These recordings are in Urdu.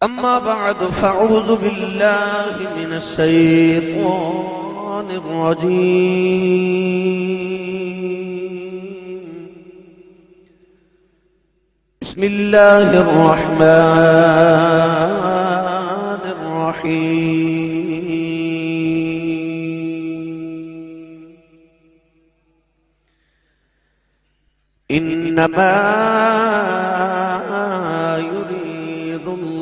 أما بعد فأعوذ بالله من الشيطان الرجيم. بسم الله الرحمن الرحيم. إنما يريد الله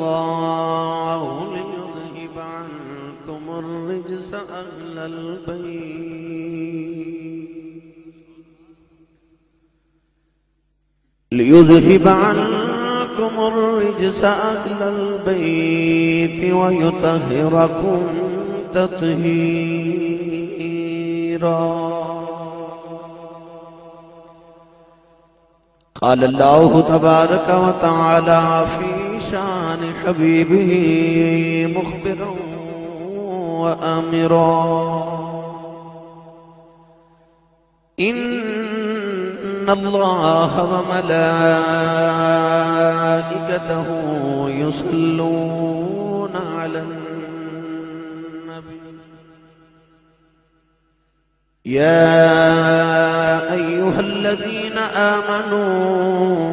ليذهب عنكم الرجس أهل البيت ويطهركم تطهيرا. قال الله تبارك وتعالى في شان حبيبه مخبرا وآمرا: إن الله وملائكته يصلون على النبي يا أيها الذين آمنوا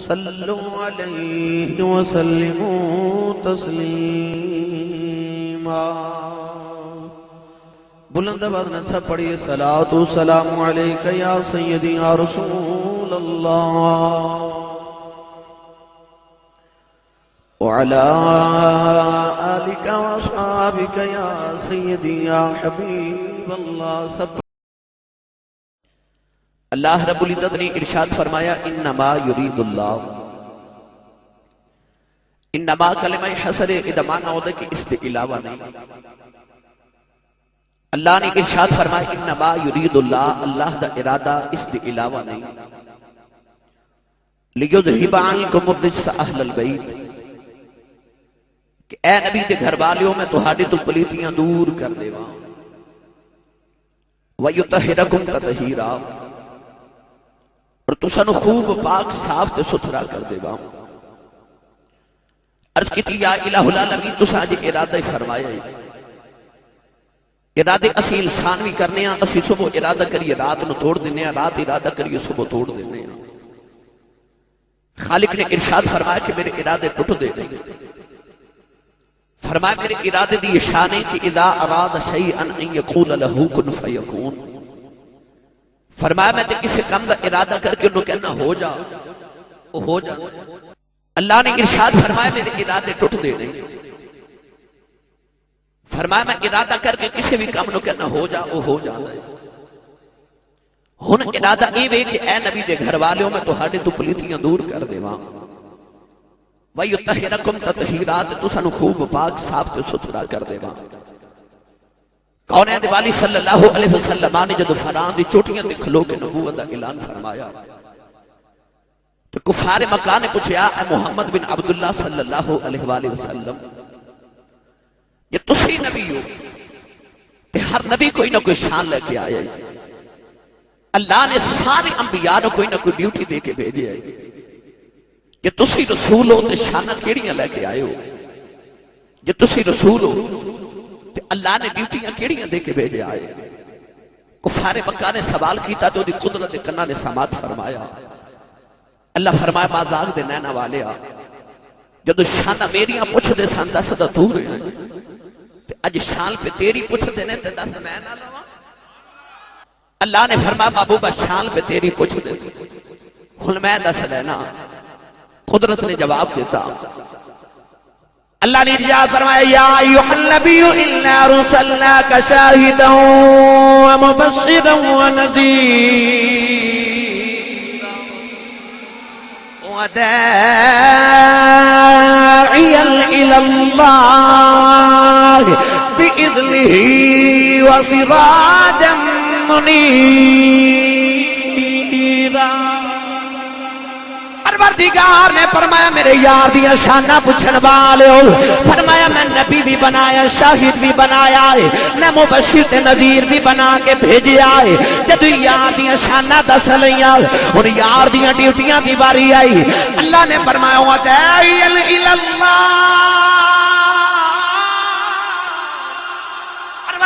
صلوا عليه وسلموا تسلیما. بلند آواز میں سب پڑھیے: صلاۃ و سلام علیک یا سیدی یا رسول اللہ وعلی آلک و اصحابک یا سیدی یا حبیب اللہ. سب اللہ رب العزت نے ارشاد فرمایا: انما یرید اللہ. انما کلمہ حصر ادمان ہوتا کہ اس کے علاوہ نہیں. اللہ نے ارشاد فرمایا: انما یرید اللہ. اللہ دا ارادہ اس کے علاوہ نہیں. لیذھب عنکم الرجس اہل البیت، کہ اے نبی دے گھر والیوں میں تہاڈی تو پلیتیاں دور کر دیواں. ویطہرکم تطہیرا، اور تو سنو خوب پاک صاف تے ستھرا کر دے گا. عرض کی یا الہ العالمین تو ساجے ارادہ فرمایا ہے. ارادے اسی انسان بھی کرنے ہیں. اسی صبح ارادہ کریے رات نو توڑ دینے ہیں، رات ارادہ کریے صبح توڑ دینے ہیں. خالق نے ارشاد فرمایا کہ میرے ارادے ٹوٹ دے دیں. فرمایا میرے ارادے دی شان ہے کہ اذا اراد شیئا ان یقول له کن فیکون. فرمایا میں تے کسی کام کا ارادہ کر کے انہوں کہنا ہو جا، وہ ہو جا. اللہ نے ارشاد فرمایا میرے ارادے ٹوٹ دے نہیں. فرمایا میں ارادہ کر کے کسی بھی کام انہوں کہنا ہو جا، وہ ہو جا. ہن ارادہ یہ وے کہ اے نبی دے گھر والیوں میں تہاڈے تو پلیتیاں دور کر دیواں. وَيُطَهِّرَكُمْ تَطْهِيرًا، تو سانو خوب پاک صاف تے ستھرا کر دیواں. کونین دے والی صلی اللہ علیہ وسلم نے جدو فران دی چوٹیاں تے کھلو کے نبوت کا اعلان فرمایا تو کفار مکہ نے پوچھا: اے محمد بن عبداللہ صلی اللہ علیہ وآلہ وسلم، یہ تسی نبی ہو کہ ہر نبی کوئی نہ کوئی شان لے کے آیا ہے. اللہ نے سارے انبیاء کو کوئی نہ کوئی ڈیوٹی دے کے بھیجے ہے. یہ تسی رسول ہو تے شانہ کیڑیاں لے کے آئے ہو؟ یہ تسی رسول ہو تے اللہ نے ڈیوٹیاں کیڑیاں دے کے بھیجے آئے؟ کفار مکہ نے سوال کیتا تو دی قدرت کنا نے سماعت فرمایا. اللہ فرمایا: مازاغ دے نینا والے آ، جدو شانہ میریاں پوچھ دے سن دس دا تو رہے تے اج شان پہ تیری پوچھ دے نے تے دس میں نہ لواں. اللہ نے فرمایا: محبوبہ شان پہ تیری پوچھ دے ہن میں دس لینا. قدرت نے جواب دیتا. اللہ نے ارشاد فرمایا: یا ایھا النبی انا ارسلناک شاہدا ومبشرا ونذیرا وداعیا الی اللہ باذنہ وسراجا منیرا. پروردگار نے فرمایا میرے یار دیا شانہ پوچھن والے ہو. فرمایا میں نبی بھی بنایا، شاہد بھی بنایا ہے، میں مبشر تے نذیر بھی بنا کے بھیجیا ہے. جدو یار دیا شانہ دس لیاں ہن یار دیا ڈیوٹیاں دی باری آئی. اللہ نے فرمایا: وَدَاعِيًا إِلَى اللَّهِ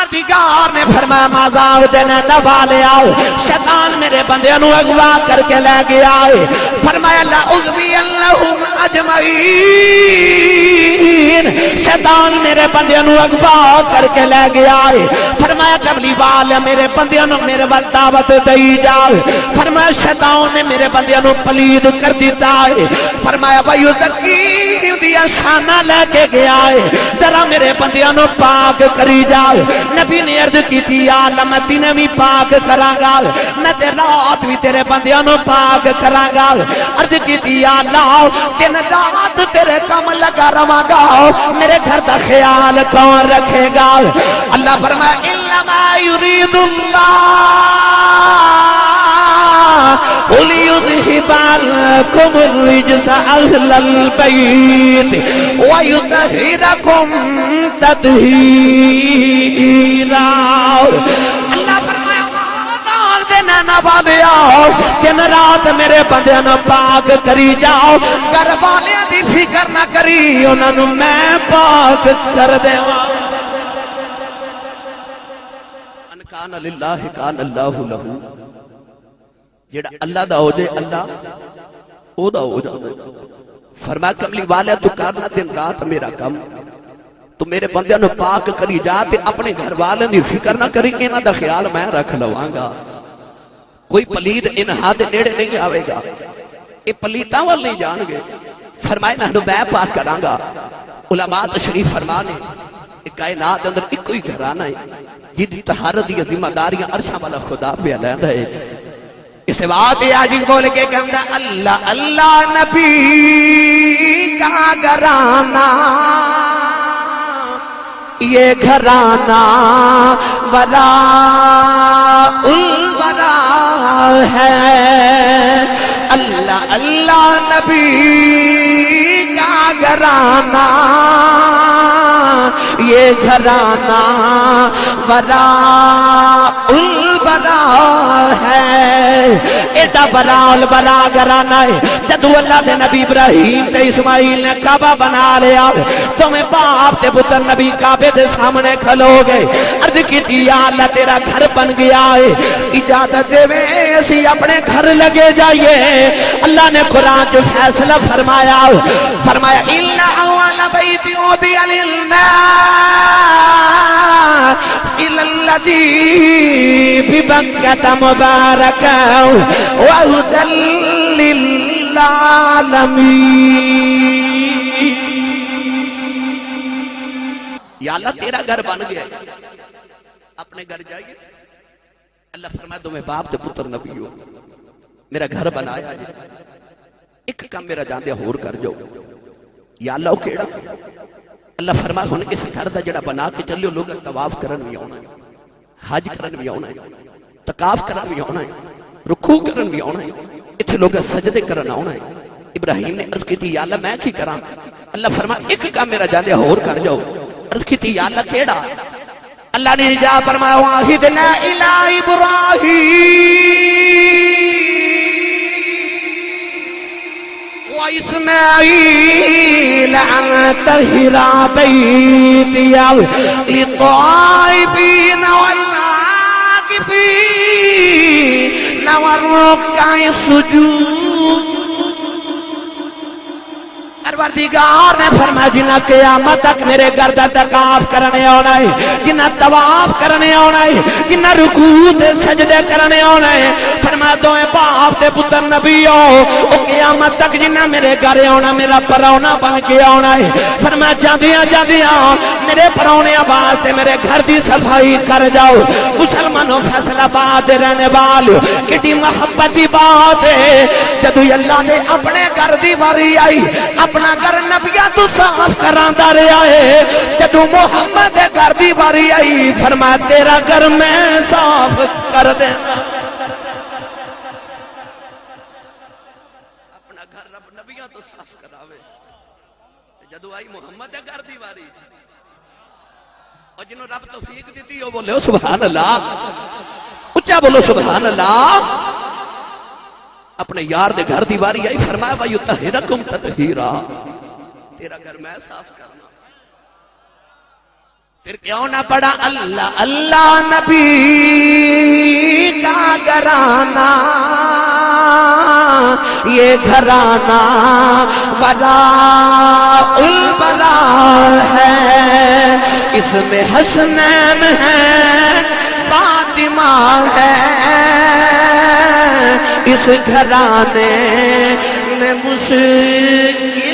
پروردگار نے فرمایا مازاغ دینا دبا لے آؤ شیطان میرے بندیاں نو اغوا کر کے لے گیا ہے فرمایا لا اغوی اللہم اجمعین شیطان میرے بندیاں نو اغوا کر کے لے گیا ہے فرمایا قبلی والا میرے بندیاں نو میرے ول دعوت دئی جاؤ فرمایا شیطان نے میرے بندیاں نو پلید کر دیتا ہے فرمایا بھائیو زکی دیا شانہ لے کے گیا ہے ذرا میرے بندیاں نو پاک کری جاؤ نبی نے عرض کی تھی یا اللہ میں تینے بھی پاک کراں گا میں تے رات بھی تیرے بندیاں نو پاک کراں گا عرض کی تھی یا اللہ دن رات تیرے کام لگا رواں گا میرے گھر دا خیال کون رکھے گا اللہ فرمایا انما یرید اللہ قل یذهب عنکم الرجس اہل البیت ویطہرکم تطہیرا اللہ فرمایا دینا نہ بادیا دن رات میرے بندے نو پاک کری جاؤ گھر والے دی فکر نہ کری انہاں نو میں پاک کر دیواں ان کان للہ کان اللہ لہو جڑا اللہ دا ہو جائے اللہ او دا ہو جائے فرمایا کملی والے تو کرنا دن رات میرا کم تو میرے بندیاں نو پاک کری جا تے اپنے گھر والے دی فکر نہ کری انہاں دا خیال میں رکھ لواں گا کوئی پلید انہاں دے نیڑے نہیں آوے گا اے پلیتاں وال نہیں جان گے فرمایا نہ میں پاک کراں گا علماء تشریف فرمانے اے کائنات اندر ایک ہی گھرانہ ہے جدی طہارت دی ذمہ داریاں عرشاں والا خدا پہ علیحدہ ہے اس بات آجی بول کے کہنا اللہ اللہ نبی کا گھرانہ یہ گھرانہ وراء الورا ہے اللہ اللہ نبی کا گھرانہ یہ گھرانہ وراء الورا ہے ایڈا بڑا الورا گھرانہ ہے جدو اللہ دے نبی ابراہیم تے اسماعیل نے کعبہ بنا لیا تمہیں باپ تے پتر نبی کعبے دے سامنے کھلو گئے عرض کی تھی یا اللہ تیرا گھر بن گیا ہے اجازت دے میں اسی اپنے گھر لگے جائیے اللہ نے قرآن جو فیصلہ فرمایا فرمایا اِلَّا أَوَّلَ بَيْتِ وُضِعَ لِلنَّاسِ إِلَّا الَّذِي بِبَكَّةَ مُبَارَكًا وَهُدًى لِّلْعَالَمِينَ یا اللہ تیرا گھر بن گیا ہے اپنے گھر جائیے اللہ فرمایا تمہیں باپ تے پتر نبی ہو میرا گھر بنایا جائے ایک کام میرا جاندے ہور کر جو یا اللہ او کیڑا اللہ فرمایا ہن اس گھر دا جڑا بنا کے چلیو لوگ طواف کرن بھی آنا ہے حج کرن بھی آنا ہے تکاف کرن بھی آنا ہے رکوع کرن بھی آنا ہے اتنے لوگ سجدے کرن آنا ہے ابراہیم نے عرض کی تھی یا اللہ میں کی کراں اللہ فرمایا ایک کام میرا جاندے ہور کر جاؤ عرض کی تھی یا اللہ کیڑا اللہ نے جا فرمایا واحدنا الی ابراہیم واسماعیل ان طہرا بیتی للطائفین والعاکفین والرکع السجود پروردگار نے فرمایا جنہ قیامت تک میرے گھر دا تکاف کرنے آنا ہے جنہ طواف کرنے آنا ہے جنہ رکوع تے سجدے کرنے آنا ہے فرمایا دوئے باپ تے پتر نبی ہو او قیامت تک جنہ میرے گھر آنا میرا پرونا بن کے آنا ہے فرمایا جاندیاں جاندیاں میرے پرونے آواز تے میرے گھر دی صفائی کر جاؤ مسلمانوں فیصلہ بات رہنے والو کتنی محبت دی بات ہے جدو اللہ نے اپنے گھر دی واری آئی اپنا گھر نبیہ تو صاف کراندا رہا ہے جدو محمد دے گھر دی واری آئی فرمایا تیرا گھر میں صاف کر دینا اپنا گھر رب نبیہ تو صاف کراوے جدو آئی محمد دے گھر دی واری اور جنہوں رب توفیق دیتی ہو بولے سبحان اللہ اچھا بولو سبحان اللہ اپنے یار دے گھر دی واری آئی فرمایا وَيُطَهِّرَكُمْ تَطْهِيرًا تیرا گھر میں صاف کرنا پھر کیوں نہ پڑھا اللہ اللہ نبی کا گھرانہ یہ گھرانہ وراء البلا ہے، اس میں حسنین ہے فاطمہ ہے، اس گھرانے میں مشکل